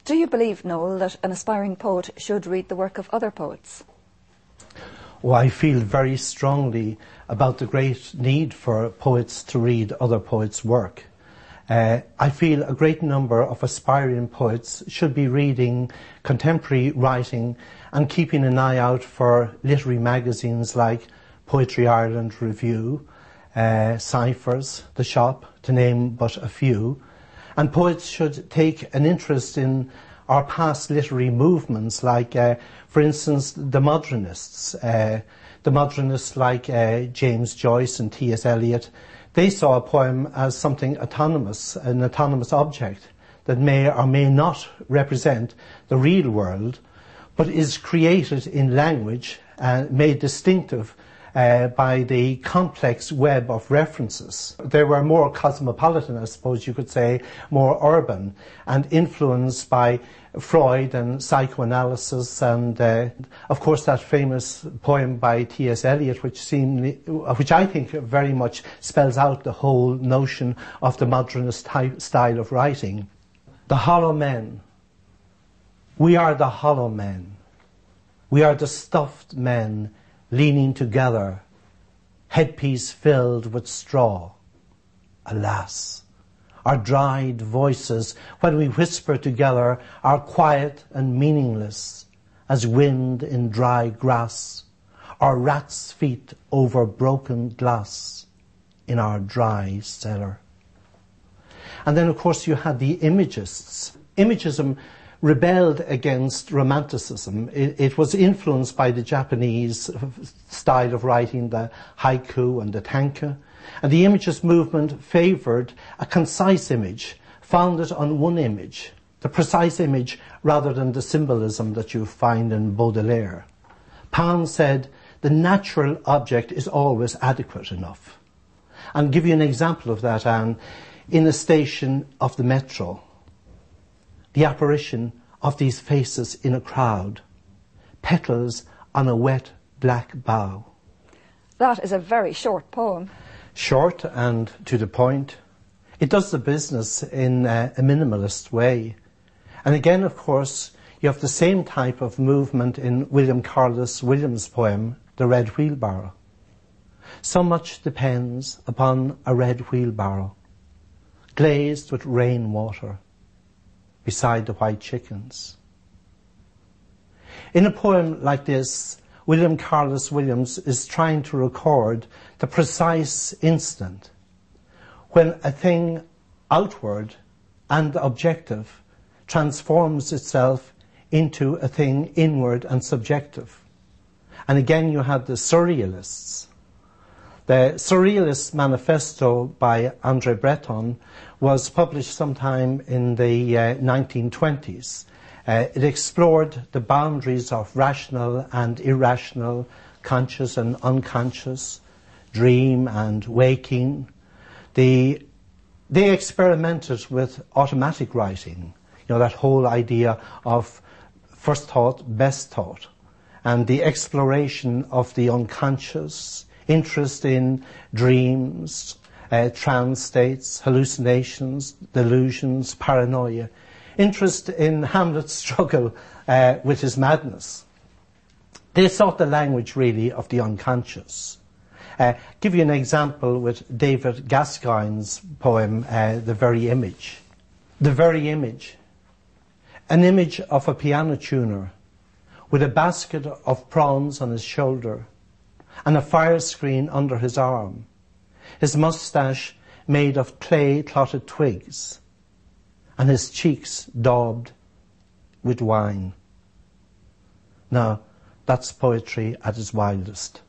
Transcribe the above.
Do you believe, Noel, that an aspiring poet should read the work of other poets? Well, I feel very strongly about the great need for poets to read other poets' work. I feel a great number of aspiring poets should be reading contemporary writing and keeping an eye out for literary magazines like Poetry Ireland Review, Cyphers, The Shop, to name but a few. And poets should take an interest in our past literary movements, like, for instance, the modernists. The modernists like James Joyce and T.S. Eliot, they saw a poem as something autonomous, an autonomous object that may or may not represent the real world, but is created in language and made distinctive by the complex web of references. They were more cosmopolitan, I suppose you could say, more urban, and influenced by Freud and psychoanalysis, and of course that famous poem by T.S. Eliot, which I think very much spells out the whole notion of the modernist style of writing. The hollow men. We are the hollow men. We are the stuffed men leaning together, headpiece filled with straw. Alas, our dried voices, when we whisper together, are quiet and meaningless as wind in dry grass, or rats' feet over broken glass in our dry cellar. And then, of course, you had the Imagists. Imagism rebelled against Romanticism. It was influenced by the Japanese style of writing, the haiku and the tanka. And the Imagist movement favoured a concise image, founded on one image, the precise image rather than the symbolism that you find in Baudelaire. Pound said, the natural object is always adequate enough. I'll give you an example of that, Anne. In a station of the metro, the apparition of these faces in a crowd, petals on a wet black bough. That is a very short poem. Short and to the point. It does the business in a minimalist way. And again, of course, you have the same type of movement in William Carlos Williams' poem, The Red Wheelbarrow. So much depends upon a red wheelbarrow, glazed with rainwater, beside the white chickens. In a poem like this, William Carlos Williams is trying to record the precise instant when a thing outward and objective transforms itself into a thing inward and subjective. And again you have the Surrealists. The Surrealist Manifesto by André Breton was published sometime in the 1920s. It explored the boundaries of rational and irrational, conscious and unconscious, dream and waking. They experimented with automatic writing, that whole idea of first thought, best thought, and the exploration of the unconscious, interest in dreams, trance states, hallucinations, delusions, paranoia, interest in Hamlet's struggle with his madness. They sought the language really of the unconscious. Give you an example with David Gascoigne's poem, The Very Image. The very image. An image of a piano tuner with a basket of prawns on his shoulder and a fire screen under his arm, his moustache made of clay-clotted twigs, and his cheeks daubed with wine. Now, that's poetry at its wildest.